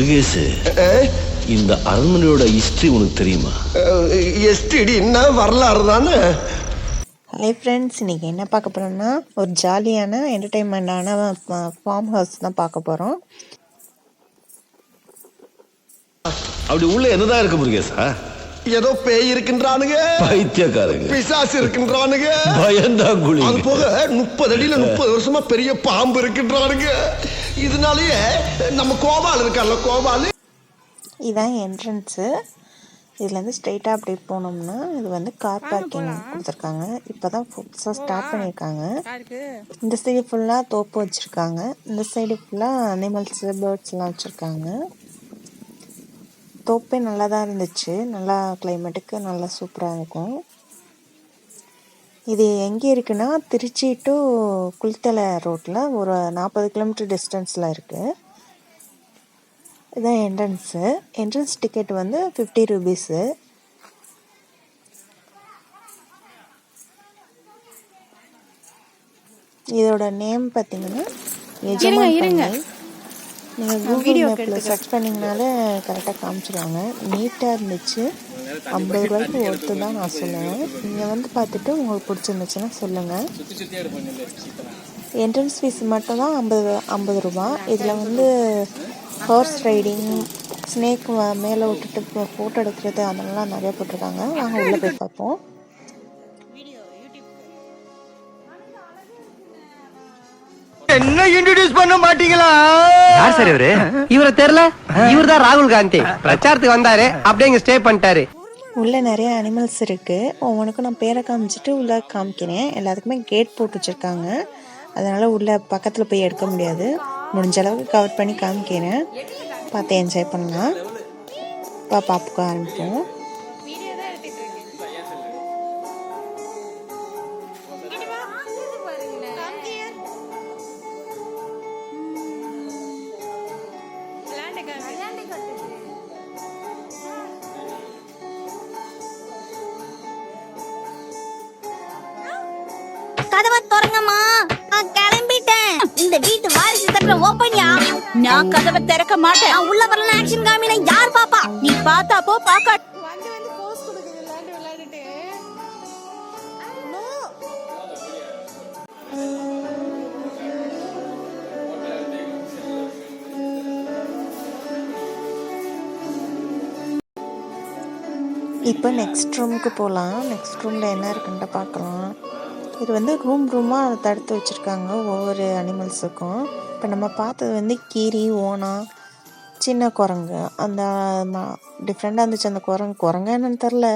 முருகேஷ், இந்த அரண்மனையோட ஹிஸ்டரி உனக்கு தெரியுமா? எஸ்டிடின்னா வரலாறு தானே. ஹாய் ஃப்ரெண்ட்ஸ், இன்றைக்கி என்ன பார்க்க போகிறோம்னா ஒரு ஜாலியான என்டர்டெயின்மெண்ட்டான ஃபார்ம் ஹவுஸ் தான் பார்க்க போகிறோம். அப்படி உள்ள என்னதான் இருக்கு முருகேஷா? ஏதோ பேய் இருக்கின்றானுங்க, பைத்தியக்காரங்க, பிசாசு இருக்கின்றானுங்க, பயந்தாங்குழி. அது போக 30 அடியில 30 வருஷமா பெரிய பாம்பு இருக்கின்றானுங்க. இதனாலயே நம்ம கோபால் இருக்கார்ல, கோபால், இதுதான் என்ட்ரன்ஸு. இதுலேருந்து ஸ்ட்ரெயிட்டாக அப்படி போனோம்னா இது வந்து கார் பார்க்கிங் கொடுத்துருக்காங்க. இப்போ தான் புதுசாக ஸ்டார்ட் பண்ணியிருக்காங்க. இந்த சைடு ஃபுல்லாக தோப்பு வச்சுருக்காங்க, இந்த சைடு ஃபுல்லாக அனிமல்ஸு, பேர்ட்ஸ்லாம் வச்சுருக்காங்க. தோப்பே நல்லா தான் இருந்துச்சு, நல்லா கிளைமேட்டுக்கு நல்லா சூப்பராக இருக்கும். இது எங்கே இருக்குன்னா திருச்சி டு குளித்தலை ரோட்டில் ஒரு 40 கிலோமீட்டர் டிஸ்டன்ஸில் இருக்குது. இதுதான் என்ட்ரன்ஸு. என்ட்ரன்ஸ் டிக்கெட் வந்து 50 ரூபீஸு. இதோட நேம் பார்த்தீங்கன்னா எஜமான் பண்ணை. நீங்கள் கூகுள் மேப்பில் சர்ச் பண்ணிங்கனாலே கரெக்டாக காமிச்சிடுவாங்க. நீட்டாக இருந்துச்சு. 50 ரூபாய்க்கு ஒருத்து தான் நான் சொல்லுவேன். நீங்கள் வந்து பார்த்துட்டு உங்களுக்கு பிடிச்சிருந்துச்சுன்னா சொல்லுங்கள். என்ட்ரன்ஸ் ஃபீஸ் மட்டும் தான் 50 ரூபா. இதில் வந்து ஹார்ஸ் ரைடிங், ஸ்னேக் மேலே விட்டுட்டு ஃபோட்டோ எடுக்கிறது அதெல்லாம் நிறையா போட்டிருக்காங்க. வாங்க உள்ளே போய் பார்ப்போம். என்ன இன்ட்ரோடியூஸ் பண்ண மாட்டீங்களா? யார் சார் இவரு? இவரை தெரியல. இவர் தான் ராகுல் காந்தி. பிரச்சாரத்துக்கு வந்தாரு, அப்படியே இங்க ஸ்டே பண்ணிட்டாரு. உள்ளே நிறைய அனிமல்ஸ் இருக்குது. ஒவ்வொன்றுக்கும் நான் பேரை காமிச்சிட்டு உள்ளே காமிக்கிறேன். எல்லாத்துக்குமே கேட் போட்டு வச்சுருக்காங்க, அதனால் உள்ளே பக்கத்தில் போய் எடுக்க முடியாது. முடிஞ்ச அளவுக்கு கவர் பண்ணி காமிக்கிறேன், பார்த்து என்ஜாய் பண்ணலாம். பார்க்க ஆரம்பிப்போம். கதவை திறங்கம்மா, நான் கிளம்பிட்டேன். இந்த வீட்டு வாரிசு தட்டுற ஓப்பன்யா. நான் கதவை திறக்க மாட்டேன். நான் உள்ள வரல. ஆக்ஷன் காமினா யார் பாப்பா? நீ பார்த்தா போ, பாக்க வந்து போஸ் கொடுக்குது விளையாடிட்டு. இப்போ நெக்ஸ்ட் ரூமுக்கு போகலாம். நெக்ஸ்ட் ரூமில் என்ன இருக்குன்ட்டு பார்க்கலாம். இது வந்து ரூமாக தடுத்து வச்சுருக்காங்க ஒவ்வொரு அனிமல்ஸுக்கும். இப்போ நம்ம பார்த்தது வந்து கீரி, ஓனா, சின்ன குரங்கு. அந்த டிஃப்ரெண்ட்டாக இருந்துச்சு அந்த குரங்கு என்னன்னு தெரில.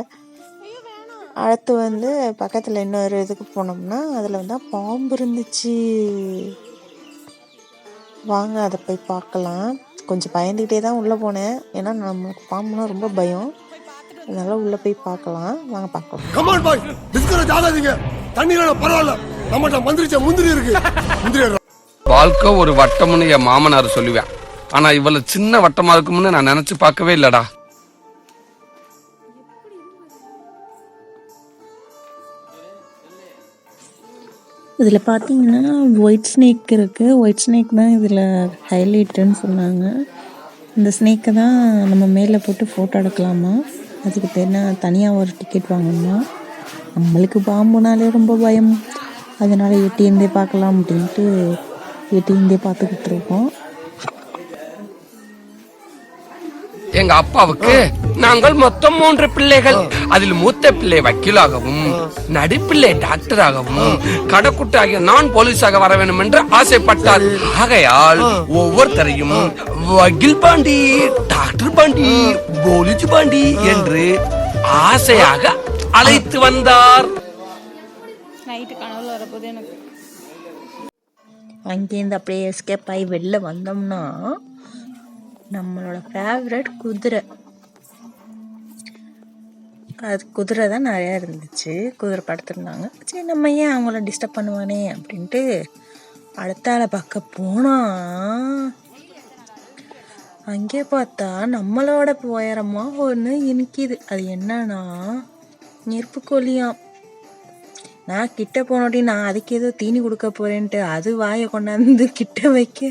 அடுத்து வந்து பக்கத்தில் இன்னொரு இதுக்கு போனோம்னா அதில் வந்து பாம்பு இருந்துச்சு. வாங்க அதை போய் பார்க்கலாம். கொஞ்சம் பயந்துக்கிட்டே தான் உள்ளே போனேன், ஏன்னா நம்மளுக்கு பாம்புனா ரொம்ப பயம். அதனால உள்ளே போய் பார்க்கலாம். வாங்க பார்க்கலாம். கமான் பாய், டிஸ்கரேஜ் ஆகாதீங்க. தண்ணியில பரவாயில்ல, நம்மகிட்ட மந்திரிச்ச முந்திரி இருக்கு. வாழ்க்கை ஒரு வட்டம்னு என் மாமனார் சொல்லுவேன். ஆனா இவ்வளவு சின்ன வட்டமா இருக்கும்னு நான் நினைச்சு பார்க்கவே இல்லடா. இதில் பார்த்தீங்கன்னா ஒயிட் ஸ்னேக் இருக்குது. ஒயிட் ஸ்னேக் தான் இதில் ஹைலைட்டுன்னு சொன்னாங்க. இந்த ஸ்னேக்கை தான் நம்ம மேலே போட்டு ஃபோட்டோ எடுக்கலாமா. அதுக்கு தனியாக ஒரு டிக்கெட் வாங்கணுமா. நம்மளுக்கு பாம்புனாலே ரொம்ப பயம், அதனால் எட்டியிருந்தே பார்க்கலாம் அப்படின்ட்டு எட்டியிருந்தே பார்த்துக்கிட்டு இருக்கோம். எங்க அப்பாவுக்கு நாங்கள் மொத்தம் 3 பிள்ளைகள். அதில் மூத்த பிள்ளை வக்கீலாகவும், நடுப்பிள்ளை டாக்டராகவும், கடைக்குட்டி ஆகிய நான் போலீஸாக வர வேண்டும் என்று ஆசைப்பட்டார். ஆகையால் ஒவ்வொருத்தரையும் வக்கீல் பாண்டி, டாக்டர் பாண்டி, போலீஸ் பாண்டி என்று ஆசையாக அழைத்து வந்தார். அங்கேருந்து அப்படியே எஸ்கேப் ஆகி வெளில வந்தோம்னா நம்மளோட ஃபேவரட் குதிரை. அது குதிரை தான் நிறையா இருந்துச்சு. குதிரை படுத்துருந்தாங்க. சரி, நம்ம ஏன் அவங்கள டிஸ்டர்ப் பண்ணுவானே அப்படின்ட்டு அடுத்த ஆளை பார்க்க போனா அங்கே பார்த்தா நம்மளோட உயரமாக ஒன்று இனிக்குது. அது என்னன்னா நெருப்புக்கோழியாம். நான் கிட்ட போனோட்டி நான் அதுக்கு ஏதோ தீனி கொடுக்க போறேன்ட்டு அது வாயை கொண்டாந்து கிட்ட வைக்க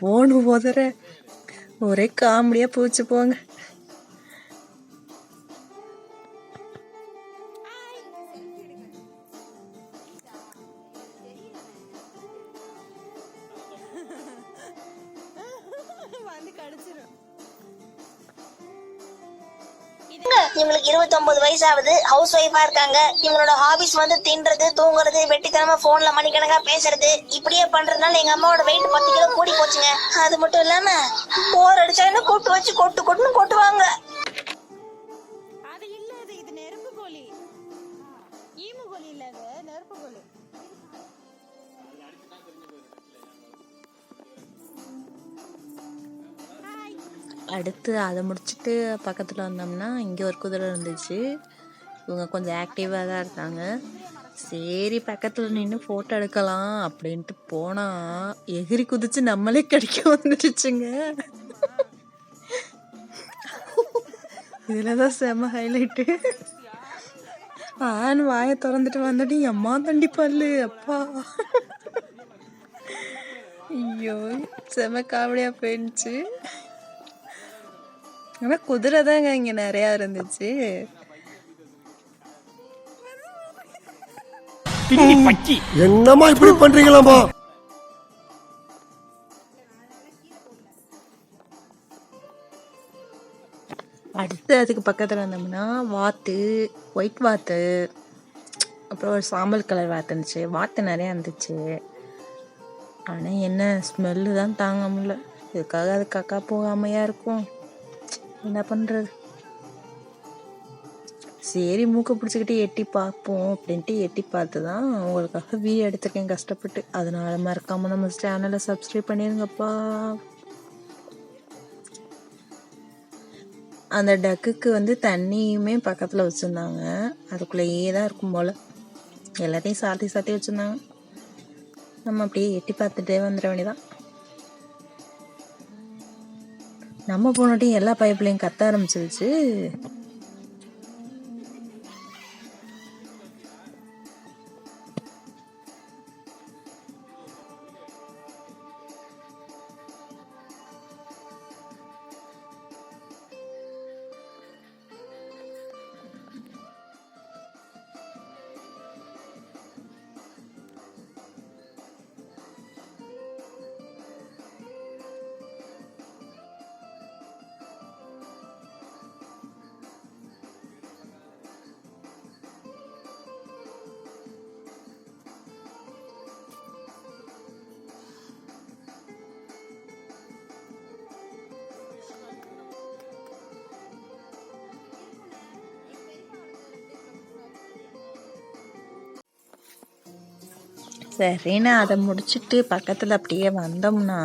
போன உதற ஒரே காமெடியா போச்சு போங்க. இவங்களுக்கு 29 வயசு ஆகுது, ஹவுஸ் ஒய்ஃபா இருக்காங்க. இவங்களோட ஹாபிஸ் வந்து தின்றது, தூங்குறது, வெட்டித்தனமா போன்ல மணிக்கணக்கா பேசுறது, இப்படியே பண்றதுனால எங்க அம்மாவோட வெயிட் 10 கிலோ கூடி போச்சுங்க. அது மட்டும் இல்லாம போர் அடிச்சா என்ன கூட்டு வச்சு கொட்டுன்னு கொட்டுவாங்க. அது இல்ல, இது நெருப்பு கோழி. ஈமு கோழி இல்ல, அது நெருப்பு கோழி. அடுத்து அதை முடிச்சுட்டு பக்கத்தில் வந்தோம்னா இங்கே ஒரு குதிரை இருந்துச்சு. இவங்க கொஞ்சம் ஆக்டிவாக தான் இருந்தாங்க. சரி பக்கத்தில் நின்று ஃபோட்டோ எடுக்கலாம் அப்படின்ட்டு போனால் எகிரி குதிச்சு நம்மளே கடிக்க வந்துடுச்சுங்க. இதில் தான் செம ஹைலைட்டு. வாயை திறந்துட்டு வந்துட்டு அம்மா தண்டி பல்லு அப்பா. ஐயோ செம காமெடியாக போயிடுச்சு. ஆனால் குதிரை தாங்க இங்கே நிறையா இருந்துச்சு. என்னமா இப்படி பண்றீங்களாமா? அடுத்து அதுக்கு பக்கத்தில் வந்தோம்னா வாத்து, ஒயிட் வாத்து, அப்புறம் ஒரு சாம்பல் கலர் வாத்து இருந்துச்சு. வாத்து நிறையா இருந்துச்சு. ஆனால் என்ன ஸ்மெல்லு தான் தாங்க முடியல. இதுக்காக அது கக்கா போகாமையா இருக்கும், என்ன பண்ணுறது. சரி மூக்கை பிடிச்சிக்கிட்டு எட்டி பார்ப்போம் அப்படின்ட்டு எட்டி பார்த்து தான் உங்களுக்காக வீடியோ எடுத்துருக்கேன் கஷ்டப்பட்டு. அதனால மறக்காமல் நம்ம சேனலை சப்ஸ்கிரைப் பண்ணிடுங்கப்பா. அந்த டக்குக்கு வந்து தண்ணியுமே பக்கத்தில் வச்சுருந்தாங்க. அதுக்குள்ளேயே தான் இருக்கும் போல். எல்லாத்தையும் சாத்தி வச்சுருந்தாங்க. நம்ம அப்படியே எட்டி பார்த்துட்டே வந்துட வேண்டியதான். நம்ம போனட்டையும் எல்லா பைப்லையும் கத்த ஆரம்பிச்சிருச்சு. சரின்னு அதை முடிச்சுட்டு பக்கத்தில் அப்படியே வந்தோம்னா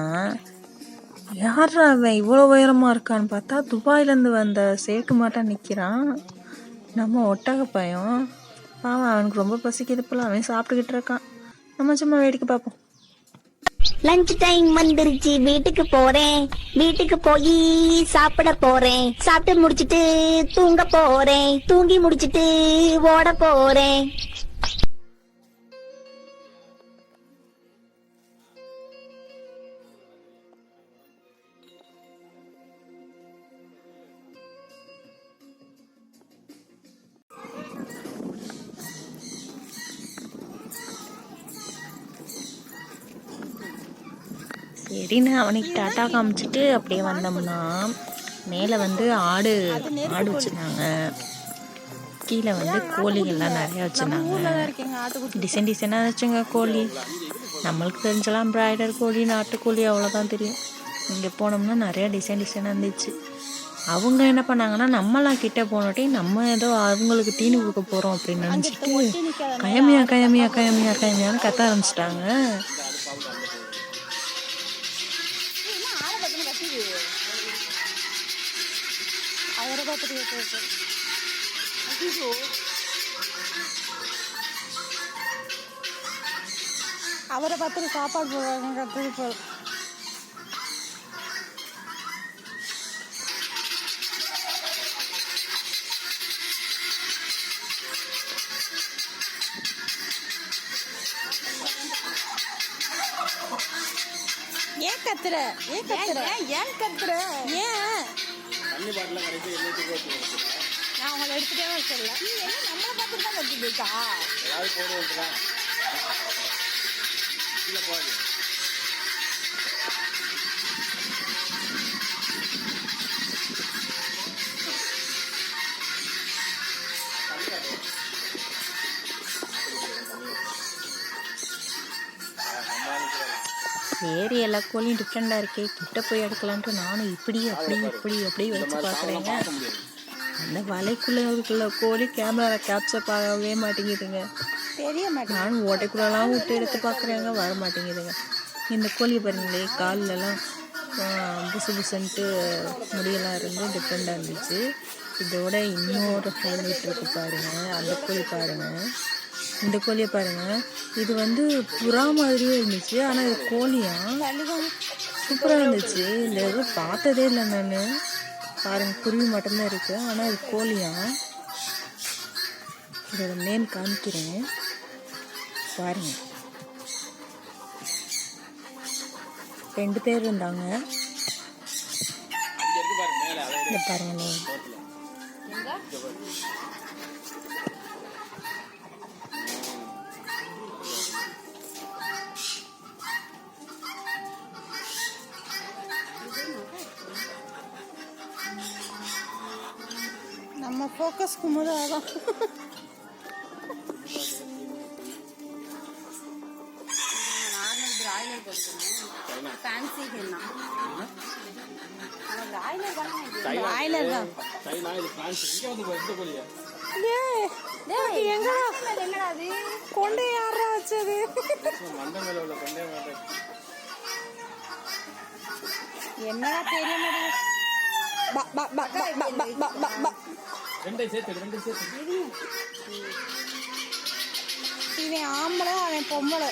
யாரா அவன் இவ்வளோ உயரமாக இருக்கான்னு பார்த்தா துபாயிலேருந்து வந்த சேட்டு மாட்டான் நிற்கிறான். நம்ம ஒட்டக பயம். பாவம் அவனுக்கு ரொம்ப பசிக்குது போல. அவன் சாப்பிட்டுக்கிட்டு இருக்கான். நம்ம சும்மா வேடிக்கை பார்ப்போம். லஞ்ச் டைம் வந்துருச்சு, வீட்டுக்கு போறேன். வீட்டுக்கு போய் சாப்பிட போறேன். சாப்பிட்டு முடிச்சிட்டு தூங்க போறேன். தூங்கி முடிச்சிட்டு ஓட போறேன். சரின்னு அவனுக்கு டாட்டா காமிச்சிட்டு அப்படியே வந்தோம்னா மேலே வந்து ஆடு வச்சுருந்தாங்க. கீழே வந்து கோழிகள்லாம் நிறையா வச்சுருந்தாங்க. டிசைனாக வச்சுங்க கோழி. நம்மளுக்கு தெரிஞ்சலாம் பிராய்லர் கோழி, நாட்டுக்கோழி அவ்வளோதான் தெரியும். இங்கே போனோம்னா நிறையா டிசைனாக இருந்துச்சு. அவங்க என்ன பண்ணாங்கன்னா நம்மளாம் கிட்டே போனோட்டே நம்ம ஏதோ அவங்களுக்கு தீனி கொடுக்க போகிறோம் அப்படின்னு நினச்சிட்டு கயமையான்னு கத்த ஆரம்பிச்சிட்டாங்க. அவரை பார்த்துட்டு சாப்பாடு போடுவாங்க கத்துக்கு போல். ஏன் கத்துற? ஏன் கத்துற? ஏன் கத்துற? ஏன் நான் உங்களை எடுத்துட்டே வச்சிடல. நீ என்ன நம்மளை பார்த்துட்டு தான் கத்துட்டு இருக்கா? சரி, எல்லா கோழியும் டிஃப்ரெண்டாக இருக்கே, கிட்ட போய் எடுக்கலான்ட்டு நானும் இப்படி வச்சு பார்க்குறேங்க. அந்த வலைக்குள்ளே இருக்குள்ள கோழி கேமரா கேப்சர் ஆகவே மாட்டேங்குதுங்க. தெரிய மாட்டேன். நானும் ஓட்டைக்குள்ளெல்லாம் விட்டு எடுத்து பார்க்குறேங்க, வர மாட்டேங்குதுங்க. இந்த கோழி பாருங்களே, கால்லலாம் புசுன்ட்டு முடியெல்லாம் இருந்து டிஃப்ரெண்டாக இருந்துச்சு. இதோட இன்னொரு ஹைலைட் இருக்கு பாருங்க, அந்த கோழி பாருங்க. இந்த கோழியை பாருங்க, இது வந்து புறா மாதிரியே இருந்துச்சு, ஆனால் இது கோழியா சூப்பராக இருந்துச்சு. இந்த இது பார்த்ததே இல்லை நான். பாருங்க, குருவி மட்டும்தான் இருக்கு, ஆனால் இது கோழியா. இதோட நேம் காமிக்கிறேன் பாருங்க. 2 பேர் இருந்தாங்க. இங்க பாருங்க நேம். நம்ம ஃபோக்கஸ் குமுத ஆகும். கொண்டை யாரா வச்சது? என்னடா தெரிய இவன் ஆம்பளை, அவன் பொம்பளை.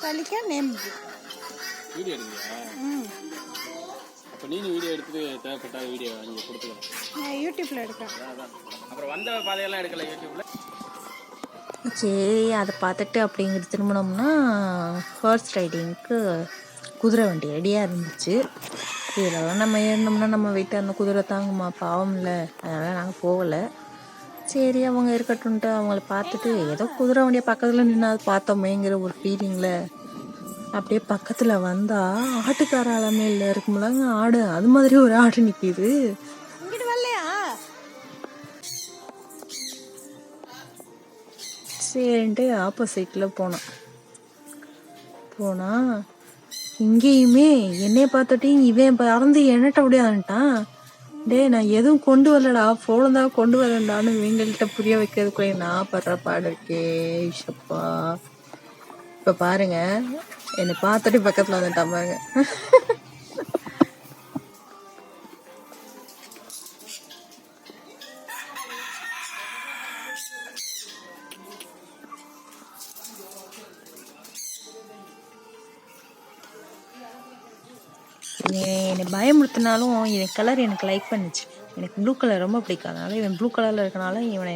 தலிக்கா நேம் வீடியோ எடுக்கிறியா? அப்போ நீனும் வீடியோ எடுத்துட்டு தேவைப்பட்டா வீடியோ இங்கே கொடுத்துக்கலாம். நான் யூடியூப்ல எடுக்கிறேன். அப்புறம் வந்த பாதையெல்லாம் எடுக்கல யூடியூப்ல. சரி, அதை பார்த்துட்டு அப்படிங்கிற திரும்பினோம்னா ஹார்ஸ் ரைடிங்க்கு குதிரை வண்டி ரெடியாக இருந்துச்சு. இதெல்லாம் நம்ம ஏறினோம்னா நம்ம வீட்டை அந்த குதிரை தாங்குமா, பாவம் இல்லை, அதனால் நாங்கள் போகலை. சரி, அவங்க இருக்கட்டும்ன்ட்டு அவங்கள பார்த்துட்டு ஏதோ குதிரை வண்டியை பக்கத்தில் நின்று அது பார்த்தோமேங்கிற ஒரு ஃபீலிங்கில் அப்படியே பக்கத்தில் வந்தால் ஆட்டுக்கார அலமையில் இருக்கும்போலாங்க ஆடு, அது மாதிரி ஒரு ஆடு நிற்கிது. இங்கிட்டு வரலையா? சரின்ட்டு ஆப்போசிட்டில் போனால் இங்கேயுமே என்னைய பார்த்துட்டு இவன் பறந்து என்னட்ட அப்படியான்ட்டான். நான் எதுவும் கொண்டு வரலடா, ஃபோன் தான் கொண்டு வரேன்டான்னு இவங்கள்ட்ட புரிய வைக்கிறதுக்குள்ளே நான் படுற பாடு இருக்கே ஷப்பா. இப்போ பாருங்க, என்னை பார்த்துட்டு பக்கத்தில் வந்துட்டான் பாருங்க. என்னை பயமுறுத்தினாலும் இவன் கலர் எனக்கு லைக் பண்ணுச்சு. எனக்கு ப்ளூ கலர் ரொம்ப பிடிக்காதனால இவன் ப்ளூ கலரில் இருக்கனால இவனை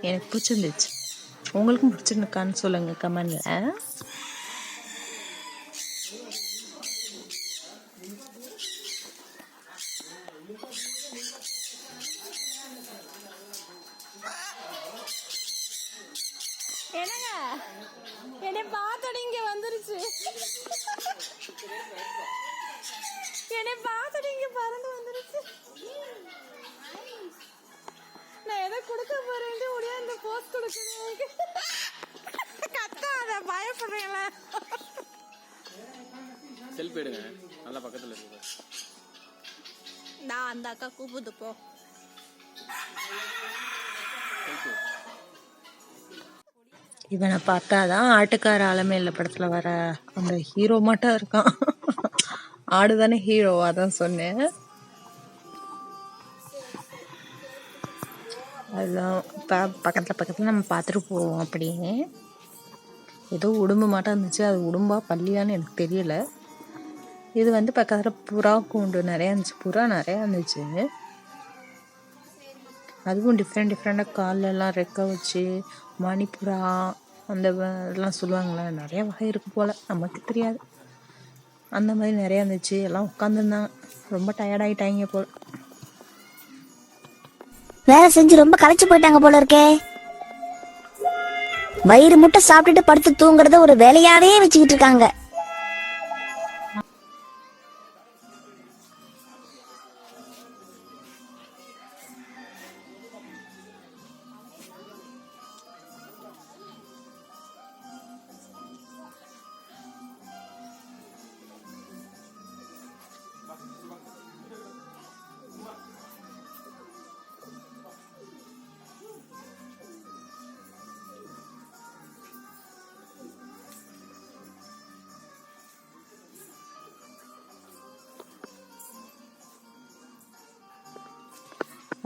எனக்கு பிடிச்சிருந்துச்சு. உங்களுக்கும் பிடிச்சிருக்கான்னு சொல்லுங்கள் கமெண்டில். என்னங்க என்னை பார்த்தோட இங்க வந்துருச்சு. என்னை பார்த்தோட இங்க பறந்து வந்துருச்சு. நான் எதை கொடுக்க போறேன்ட்டு முடியா இந்த போஸ்ட் கொடுக்குது. கத்தாத, பயப்படுறேன்ல. செல்ஃபி எடுங்க, நல்லா பக்கத்தில் இருக்கு. நான் அந்த அக்கா கூப்பிட்டு போ. இவனை பார்த்தாதான் ஆட்டுக்கார அலமேல படத்தில் வர அந்த ஹீரோ மட்டும் இருக்கான். ஆடு தானே ஹீரோ, அதான் சொன்னேன். அதுதான் பக்கத்தில் நம்ம பார்த்துட்டு போவோம். அப்படியே ஏதோ உடும்பு மாட்டம் இருந்துச்சு, அது உடும்பா பள்ளியான்னு எனக்கு தெரியல. இது வந்து பக்கத்தில் புறா கூண்டு நிறையா இருந்துச்சு, புறா நிறையா இருந்துச்சு. அதுவும் டிஃப்ரெண்ட்டாக காலெல்லாம் ரெக்க வச்சு மணிப்புறா அந்த இதெல்லாம் சொல்லுவாங்களே, நிறைய வகை இருக்குது போல், நமக்கு தெரியாது. அந்த மாதிரி நிறையா இருந்துச்சு. எல்லாம் உட்காந்துருந்தாங்க, ரொம்ப டயர்டாயிட்டாங்க போல். வேலை செஞ்சு ரொம்ப களைச்சு போயிட்டாங்க போல இருக்கே. வயிறு முட்டை சாப்பிட்டுட்டு படுத்து தூங்குறத ஒரு வேலையாவே வச்சுக்கிட்டு இருக்காங்க.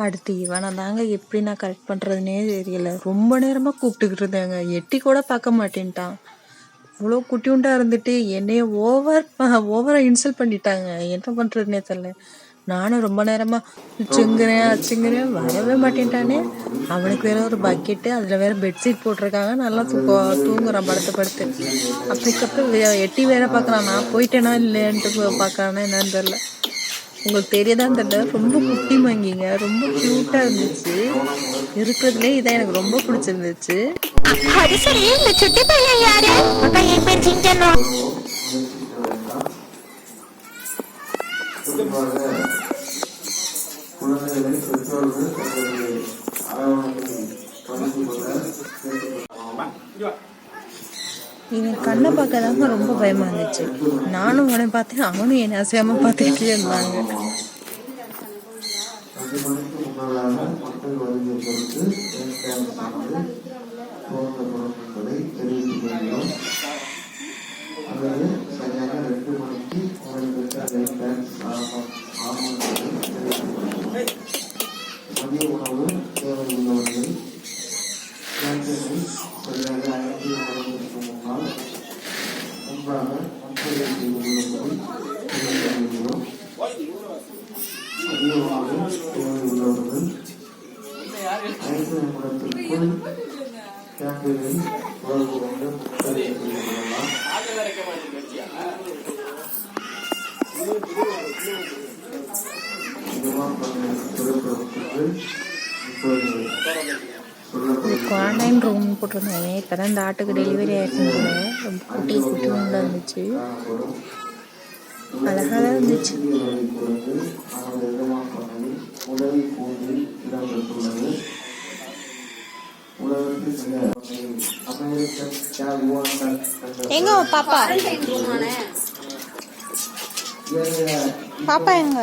அடுத்து இவனை தாங்க எப்படி நான் கரெக்ட் பண்ணுறதுனே தெரியல. ரொம்ப நேரமாக கூப்பிட்டுக்கிட்டு இருந்தாங்க, எட்டி கூட பார்க்க மாட்டேன்ட்டான். இவ்வளோ குட்டியுண்டா இருந்துட்டு என்னைய ஓவராக இன்சல்ட் பண்ணிட்டாங்க. என்ன பண்ணுறதுனே தெரில. நானும் ரொம்ப நேரமாக அச்சுங்கிறேன் வரவே மாட்டேன்ட்டானே. அவனுக்கு வேற ஒரு பக்கெட்டு, அதில் வேற பெட்ஷீட் போட்டிருக்காங்க, நல்லா தூங்குறான் படுத்து. அப்படிக்கப்புறம் எட்டி வேற பார்க்குறான். நான் போயிட்டேனா இல்லைன்ட்டு பார்க்கறானா என்னன்னு தெரில. உங்களுக்கு தெரியதான் தெரியல, ரொம்ப குட்டி மங்கிங்க, ரொம்ப க்யூட்டாக இருந்துச்சு. இருக்கிறதுலே இதான் எனக்கு ரொம்ப பிடிச்சிருந்துச்சு. அது சரி, இந்த சுட்டி பையன் யாரு? பையன் பேர் சிங்கனோ. இவன் கண்ணை பார்க்க தாங்க ரொம்ப பயமா இருந்துச்சு. நானும் அவனை பார்த்தேன், அவனும் என்னை அசையாம பார்த்துக்கிட்டே இருந்தாங்க. குவாரண்டைன் ரூம் போட்டிருந்தாங்க. இப்போதான் இந்த ஆட்டுக்கு டெலிவரி ஆயிருக்குங்க. ரொம்ப குட்டி ஒன்றா இருந்துச்சு, அழகாக தான் இருந்துச்சு. எங்க பாப்பா பாப்பா எங்க?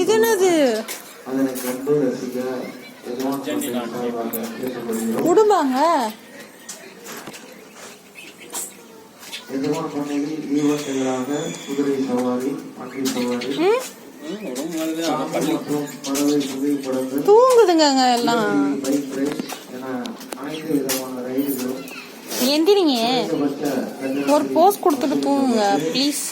இது என்னது? குடும்பாங்க. தூங்குதுங்க எல்லாம். எந்திரிங்க, ஒரு போஸ் கொடுத்துட்டு தூங்குங்க ப்ளீஸ்.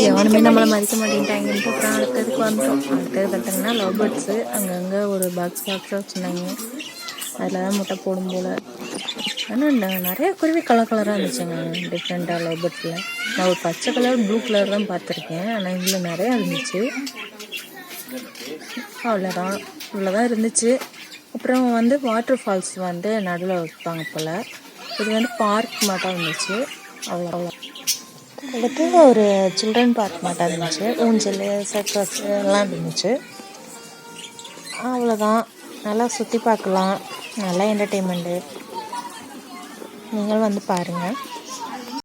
எவனுமே நம்மளை மதிக்க மாட்டேன்ட்டாங்கன்ட்டு அப்புறம் அடுத்ததுக்கு வந்துட்டோம். அடுத்தது பார்த்தீங்கன்னா லவ் பேர்ட்ஸு. அங்கங்கே ஒரு பாக்ஸாக வச்சுருந்தாங்க, அதில் தான் முட்டை போடும் போல். ஆனால் நிறைய குருவி கலராக இருந்துச்சுங்க, டிஃப்ரெண்ட்டாக லவ் பேர்ட்ஸில். நான் ஒரு பச்சை கலர் ப்ளூ கலர் தான் பார்த்துருக்கேன், ஆனால் இதில் நிறையா இருந்துச்சு. அவ்வளோதான், இவ்வளோதான் இருந்துச்சு. அப்புறம் வந்து வாட்டர் ஃபால்ஸ் வந்து நடுவில் வைப்பாங்க போல். இது வந்து பார்க் மாட்டம் இருந்துச்சு, அவ்வளோ. அடுத்து ஒரு சில்ட்ரன் பார்க் மாட்டம் இருந்துச்சு, ஊஞ்சல் சர்க்கஸ் எல்லாம் இருந்துச்சு. அவ்வளோதான், நல்லா சுற்றி பார்க்கலாம், நல்லா என்டர்டெயின்மெண்ட்டு. நீங்கள் வந்து பாருங்கள்.